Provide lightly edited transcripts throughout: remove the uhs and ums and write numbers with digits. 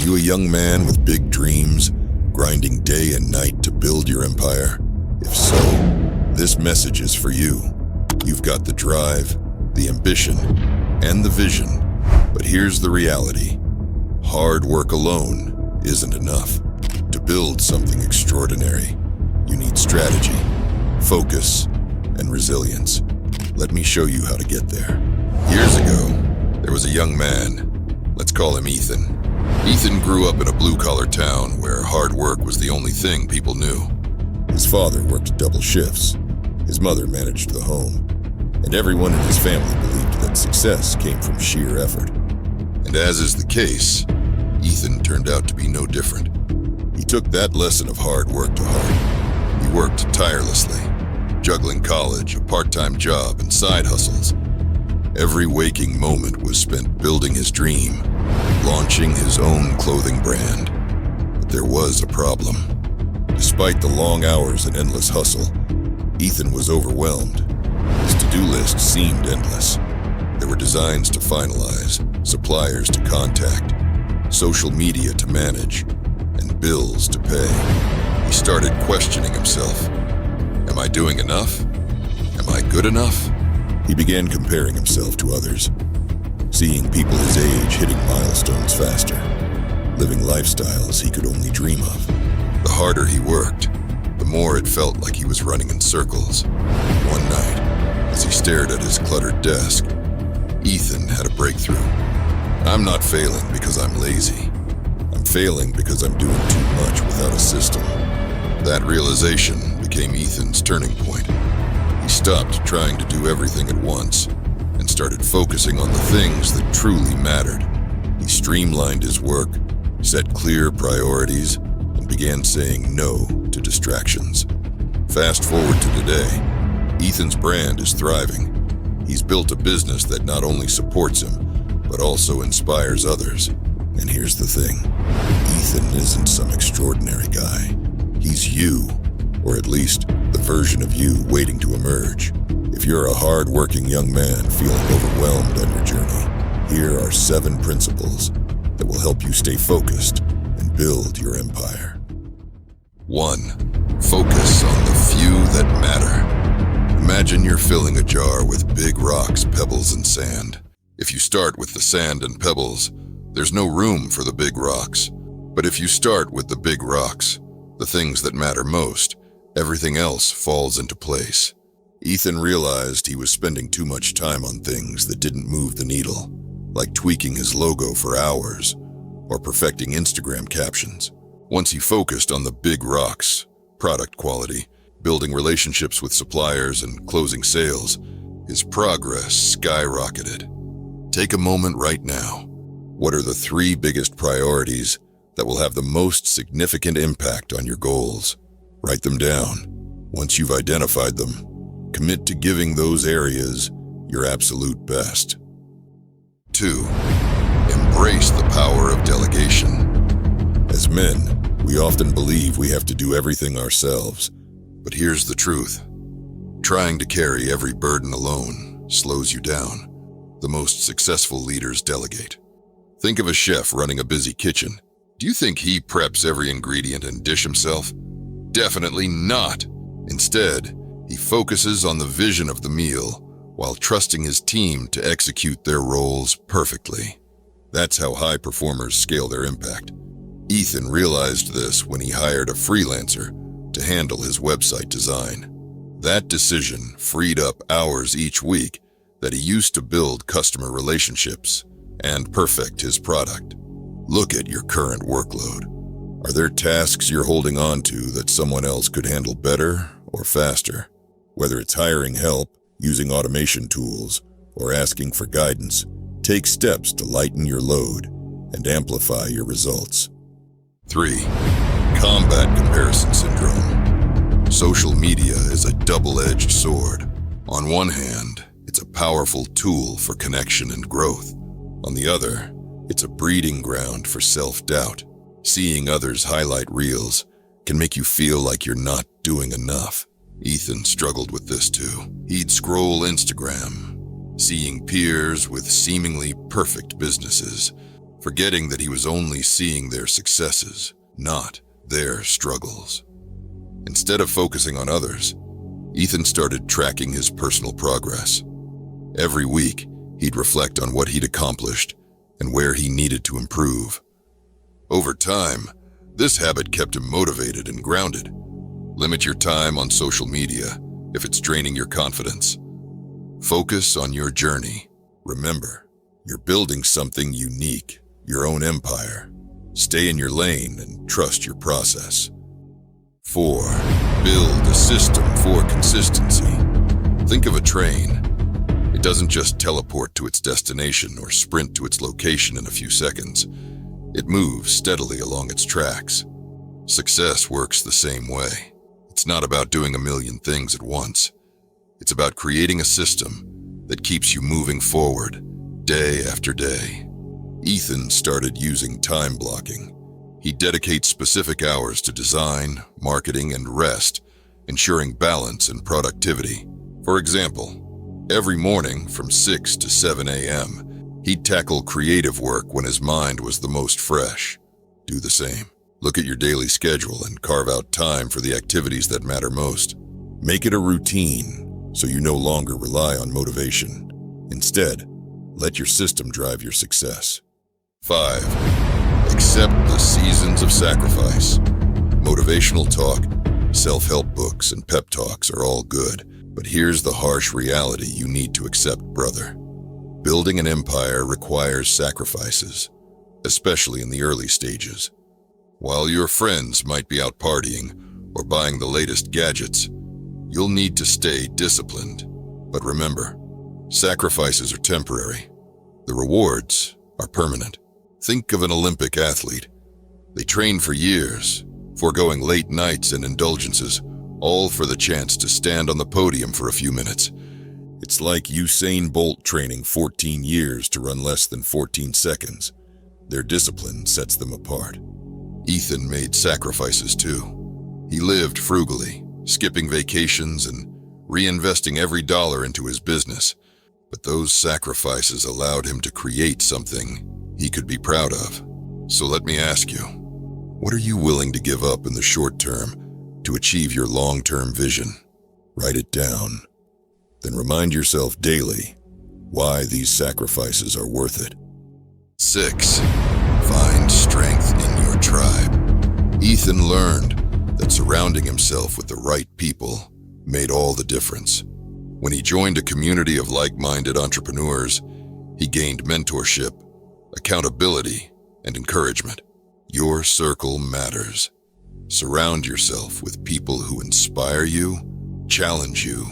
you a young man with big dreams, grinding day and night to build your empire? If so, this message is for you. You've got the drive, the ambition, and the vision. But here's the reality. Hard work alone isn't enough. To build something extraordinary, you need strategy, focus, and resilience. Let me show you how to get there. Years ago, there was a young man. Let's call him Ethan. Ethan grew up in a blue-collar town where hard work was the only thing people knew. His father worked double shifts. His mother managed the home. And everyone in his family believed that success came from sheer effort. And as is the case, Ethan turned out to be no different. He took that lesson of hard work to heart. He worked tirelessly, juggling college, a part-time job, and side hustles. Every waking moment was spent building his dream, launching his own clothing brand. But there was a problem. Despite the long hours and endless hustle, Ethan was overwhelmed. His to-do list seemed endless. There were designs to finalize, suppliers to contact, social media to manage, and bills to pay. He started questioning himself. Am I doing enough? Am I good enough? He began comparing himself to others, seeing people his age hitting milestones faster, living lifestyles he could only dream of. The harder he worked, the more it felt like he was running in circles. One night, as he stared at his cluttered desk, Ethan had a breakthrough. I'm not failing because I'm lazy. I'm failing because I'm doing too much without a system. That realization became Ethan's turning point. He stopped trying to do everything at once and started focusing on the things that truly mattered. He streamlined his work, set clear priorities, and began saying no to distractions. Fast forward to today, Ethan's brand is thriving. He's built a business that not only supports him, but also inspires others. And here's the thing, Ethan isn't some extraordinary guy. He's you, or at least the version of you waiting to emerge. If you're a hard-working young man feeling overwhelmed on your journey, here are 7 principles that will help you stay focused and build your empire. 1. Focus on the few that matter. Imagine you're filling a jar with big rocks, pebbles, and sand. If you start with the sand and pebbles, there's no room for the big rocks. But if you start with the big rocks, the things that matter most, everything else falls into place. Ethan realized he was spending too much time on things that didn't move the needle, like tweaking his logo for hours or perfecting Instagram captions. Once he focused on the big rocks, product quality, building relationships with suppliers, and closing sales, his progress skyrocketed. Take a moment right now. What are the 3 biggest priorities that will have the most significant impact on your goals? Write them down. Once you've identified them, commit to giving those areas your absolute best. 2. Embrace the power of delegation. As men, we often believe we have to do everything ourselves. But here's the truth. Trying to carry every burden alone slows you down. The most successful leaders delegate. Think of a chef running a busy kitchen. Do you think he preps every ingredient and dish himself? Definitely not. Instead, he focuses on the vision of the meal while trusting his team to execute their roles perfectly. That's how high performers scale their impact. Ethan realized this when he hired a freelancer to handle his website design. That decision freed up hours each week that he used to build customer relationships and perfect his product. Look at your current workload. Are there tasks you're holding on to that someone else could handle better or faster? Whether it's hiring help, using automation tools, or asking for guidance, take steps to lighten your load and amplify your results. 3. Combat comparison syndrome. Social media is a double-edged sword. On one hand, it's a powerful tool for connection and growth. On the other, it's a breeding ground for self-doubt. Seeing others' highlight reels can make you feel like you're not doing enough. Ethan struggled with this too. He'd scroll Instagram, seeing peers with seemingly perfect businesses, forgetting that he was only seeing their successes, not their struggles. Instead of focusing on others, Ethan started tracking his personal progress. Every week, he'd reflect on what he'd accomplished and where he needed to improve. Over time, this habit kept him motivated and grounded. Limit your time on social media if it's draining your confidence. Focus on your journey. Remember, you're building something unique, your own empire. Stay in your lane and trust your process. 4. Build a system for consistency. Think of a train. It doesn't just teleport to its destination or sprint to its location in a few seconds. It moves steadily along its tracks. Success works the same way. It's not about doing a million things at once. It's about creating a system that keeps you moving forward day after day. Ethan started using time blocking. He dedicates specific hours to design, marketing, and rest, ensuring balance and productivity. For example, every morning from 6 to 7 a.m., he'd tackle creative work when his mind was the most fresh. Do the same. Look at your daily schedule and carve out time for the activities that matter most. Make it a routine so you no longer rely on motivation. Instead, let your system drive your success. 5. Accept the seasons of sacrifice. Motivational talk, self-help books, and pep talks are all good, but here's the harsh reality you need to accept, brother. Building an empire requires sacrifices, especially in the early stages. While your friends might be out partying or buying the latest gadgets, you'll need to stay disciplined. But remember, sacrifices are temporary. The rewards are permanent. Think of an Olympic athlete. They train for years, foregoing late nights and indulgences, all for the chance to stand on the podium for a few minutes. It's like Usain Bolt training 14 years to run less than 14 seconds. Their discipline sets them apart. Ethan made sacrifices too. He lived frugally, skipping vacations and reinvesting every dollar into his business. But those sacrifices allowed him to create something he could be proud of. So let me ask you, what are you willing to give up in the short term to achieve your long-term vision? Write it down. Then remind yourself daily why these sacrifices are worth it. 6. Find strength in your tribe. Ethan learned that surrounding himself with the right people made all the difference. When he joined a community of like-minded entrepreneurs, he gained mentorship, accountability, and encouragement. Your circle matters. Surround yourself with people who inspire you, challenge you,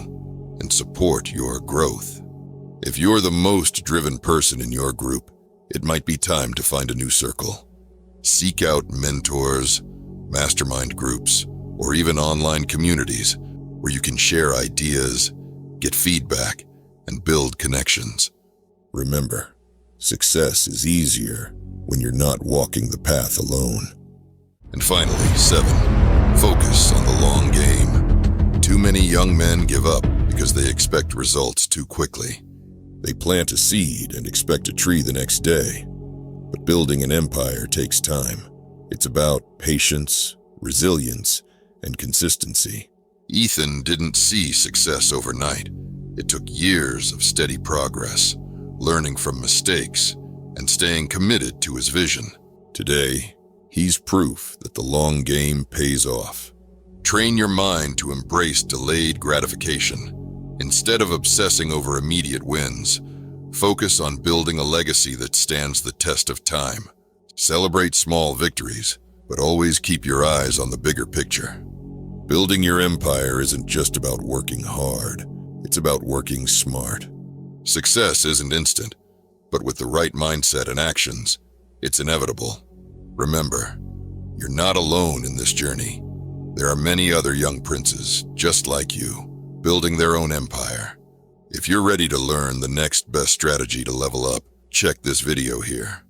and support your growth. If you're the most driven person in your group, it might be time to find a new circle. Seek out mentors, mastermind groups, or even online communities where you can share ideas, get feedback, and build connections. Remember, success is easier when you're not walking the path alone. And finally, 7. Focus on the long game. Too many young men give up because they expect results too quickly. They plant a seed and expect a tree the next day. But building an empire takes time. It's about patience, resilience, and consistency. Ethan didn't see success overnight. It took years of steady progress, learning from mistakes, and staying committed to his vision. Today, he's proof that the long game pays off. Train your mind to embrace delayed gratification. Instead of obsessing over immediate wins, focus on building a legacy that stands the test of time. Celebrate small victories, but always keep your eyes on the bigger picture. Building your empire isn't just about working hard, it's about working smart. Success isn't instant, but with the right mindset and actions, it's inevitable. Remember, you're not alone in this journey. There are many other young princes just like you, building their own empire. If you're ready to learn the next best strategy to level up, check this video here.